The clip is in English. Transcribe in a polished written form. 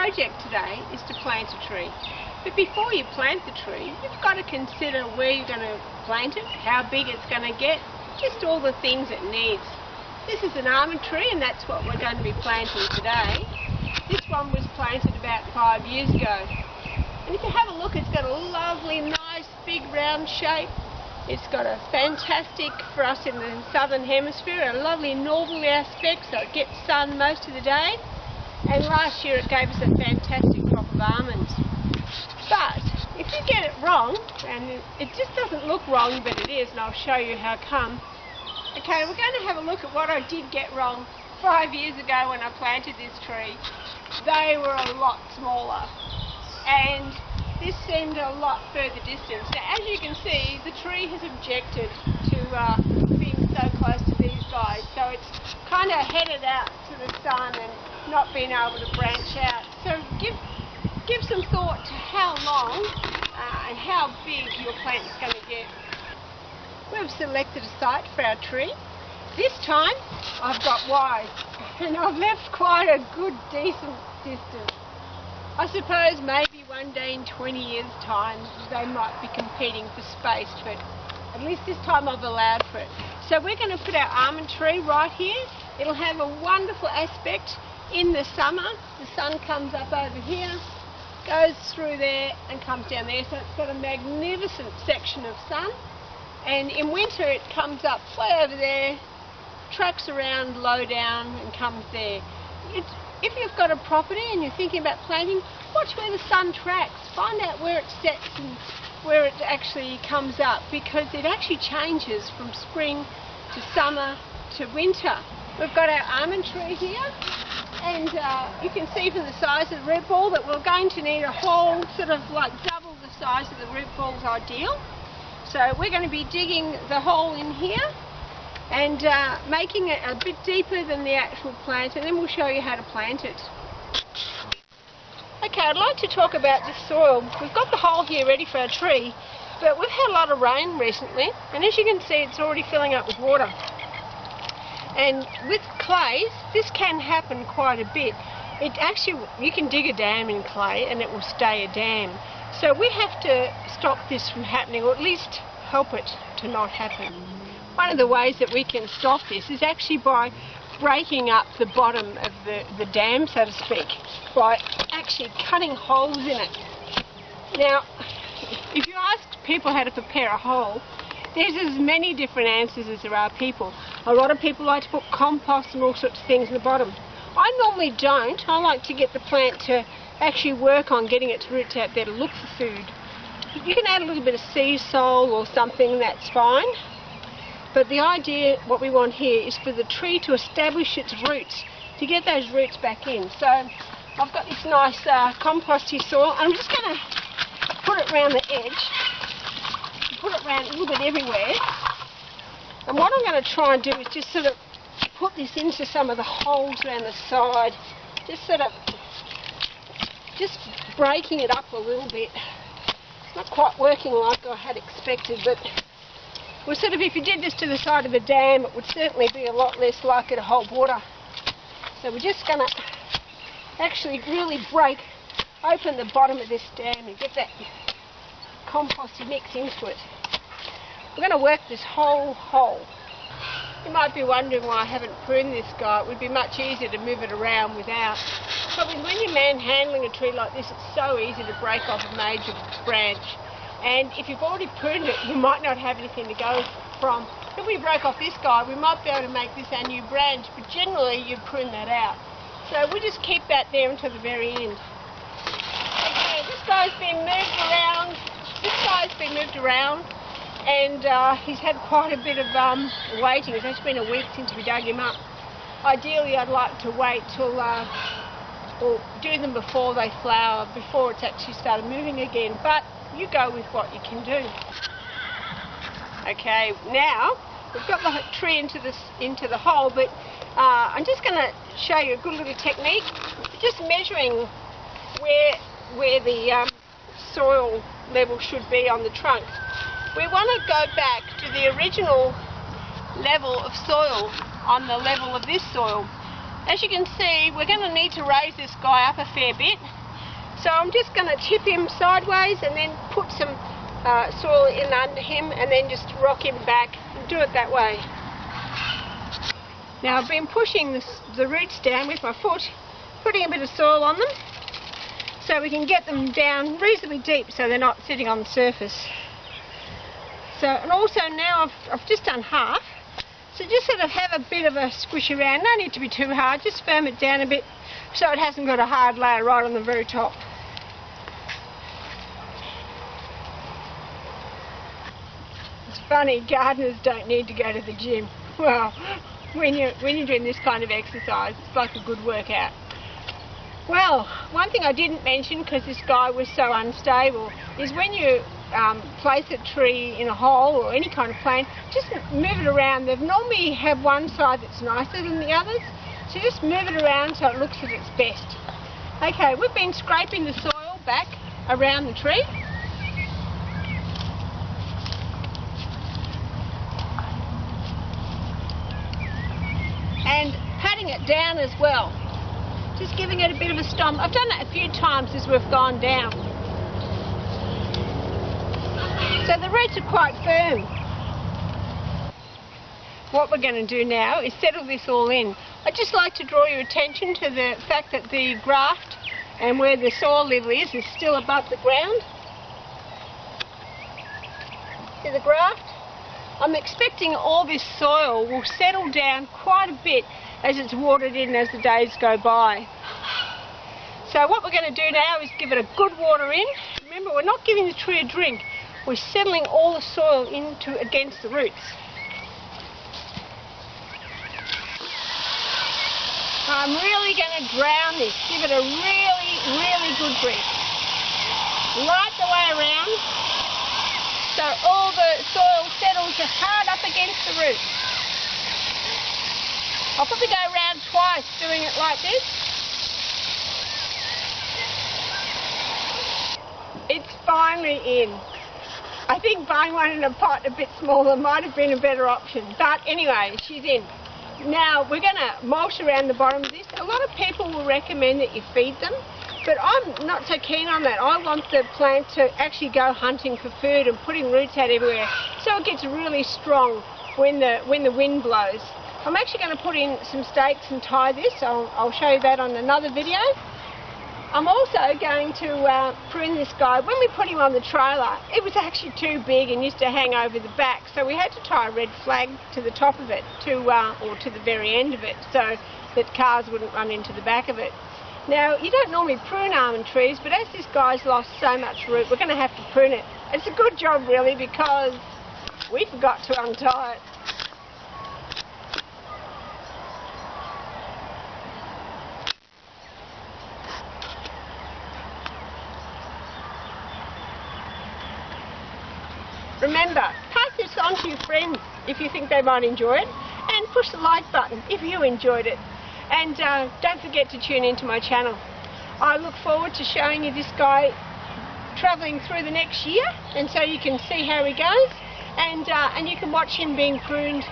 project today is to plant a tree. But before you plant the tree, you've got to consider where you're going to plant it, how big it's going to get, just all the things it needs. This is an almond tree, and that's what we're going to be planting today. This one was planted about 5 years ago. And if you have a look, it's got a lovely, nice, big round shape. It's got a fantastic, for us in the southern hemisphere, a lovely northerly aspect, so it gets sun most of the day. And last year it gave us a fantastic crop of almonds. But if you get it wrong, and it just doesn't look wrong, but it is, and I'll show you how come. Okay, we're going to have a look at what I did get wrong 5 years ago when I planted this tree. They were a lot smaller, and this seemed a lot further distance. Now, as you can see, the tree has objected to being so close to these guys, so it's kind of headed out to the sun and not being able to branch out. So give some thought to how long and how big your plant's going to get. We've selected a site for our tree. This time I've got wide, and I've left quite a good decent distance. I suppose maybe one day in 20 years' time they might be competing for space, but at least this time I've allowed for it. So we're going to put our almond tree right here. It'll have a wonderful aspect in the summer. The sun comes up over here, goes through there and comes down there, so it's got a magnificent section of sun. And in winter it comes up way over there, tracks around low down and comes there. If you've got a property and you're thinking about planting, watch where the sun tracks. Find out where it sets and where it actually comes up, because it actually changes from spring to summer to winter. We've got our almond tree here, and you can see from the size of the root ball that we're going to need a hole sort of like double the size of the root ball is ideal. So we're going to be digging the hole in here and making it a bit deeper than the actual plant, and then we'll show you how to plant it. Okay, I'd like to talk about this soil. We've got the hole here ready for our tree, but we've had a lot of rain recently, and as you can see it's already filling up with water. And with clays, this can happen quite a bit. It actually, you can dig a dam in clay and it will stay a dam. So we have to stop this from happening, or at least help it to not happen. One of the ways that we can stop this is actually by breaking up the bottom of the dam, so to speak, by actually cutting holes in it. Now, if you ask people how to prepare a hole, there's as many different answers as there are people. A lot of people like to put compost and all sorts of things in the bottom. I normally don't. I like to get the plant to actually work on getting its roots out there to look for food. You can add a little bit of sea salt or something, that's fine. But the idea, what we want here, is for the tree to establish its roots, to get those roots back in. So I've got this nice composty soil, and I'm just going to put it around the edge, put it around a little bit everywhere. And what I'm going to try and do is just sort of put this into some of the holes around the side, just sort of just breaking it up a little bit. It's not quite working like I had expected, but well, sort of, if you did this to the side of a dam, it would certainly be a lot less likely to hold water. So we're just going to actually really break open the bottom of this dam and get that composty mix into it. We're going to work this whole hole. You might be wondering why I haven't pruned this guy. It would be much easier to move it around without. But when you're manhandling a tree like this, it's so easy to break off a major branch. And if you've already pruned it, you might not have anything to go from. If we broke off this guy, we might be able to make this our new branch, but generally you'd prune that out. So we'll just keep that there until the very end. Okay, this guy's been moved around. And he's had quite a bit of waiting. It's actually been a week since we dug him up. Ideally, I'd like to wait till, or do them before they flower, before it's actually started moving again. But you go with what you can do. Okay, now we've got the tree into the hole, but I'm just going to show you a good little technique. Just measuring where the soil level should be on the trunk. We want to go back to the original level of soil on the level of this soil. As you can see, we're going to need to raise this guy up a fair bit. So I'm just going to tip him sideways and then put some soil in under him and then just rock him back and do it that way. Now I've been pushing the roots down with my foot, putting a bit of soil on them so we can get them down reasonably deep so they're not sitting on the surface. So, and also now I've just done half, so just sort of have a bit of a squish around. No need to be too hard, just firm it down a bit so it hasn't got a hard layer right on the very top. It's funny, gardeners don't need to go to the gym. Well, when you're doing this kind of exercise, it's like a good workout. Well, one thing I didn't mention, because this guy was so unstable, is when you place a tree in a hole or any kind of plant, just move it around. They normally have one side that's nicer than the others, so just move it around so it looks at its best. Okay, we've been scraping the soil back around the tree. And patting it down as well. Just giving it a bit of a stomp. I've done that a few times as we've gone down. So the roots are quite firm. What we're going to do now is settle this all in. I'd just like to draw your attention to the fact that the graft and where the soil level is still above the ground. See the graft? I'm expecting all this soil will settle down quite a bit as it's watered in as the days go by. So what we're going to do now is give it a good water in. Remember, we're not giving the tree a drink. We're settling all the soil against the roots. I'm really going to drown this. Give it a really, really good drink. Right the way around, so all the soil settles hard up against the roots. I'll probably go around twice doing it like this. It's finally in. I think buying one in a pot a bit smaller might have been a better option. But anyway, she's in. Now we're going to mulch around the bottom of this. A lot of people will recommend that you feed them, but I'm not so keen on that. I want the plant to actually go hunting for food and putting roots out everywhere, so it gets really strong when the wind blows. I'm actually going to put in some stakes and tie this. I'll show you that on another video. I'm also going to prune this guy. When we put him on the trailer, it was actually too big and used to hang over the back, so we had to tie a red flag to the top of it, or to the very end of it, so that cars wouldn't run into the back of it. Now, you don't normally prune almond trees, but as this guy's lost so much root, we're going to have to prune it. It's a good job, really, because we forgot to untie it. Remember, pass this on to your friends if you think they might enjoy it, and push the like button if you enjoyed it. And don't forget to tune into my channel. I look forward to showing you this guy travelling through the next year, and so you can see how he goes, and you can watch him being pruned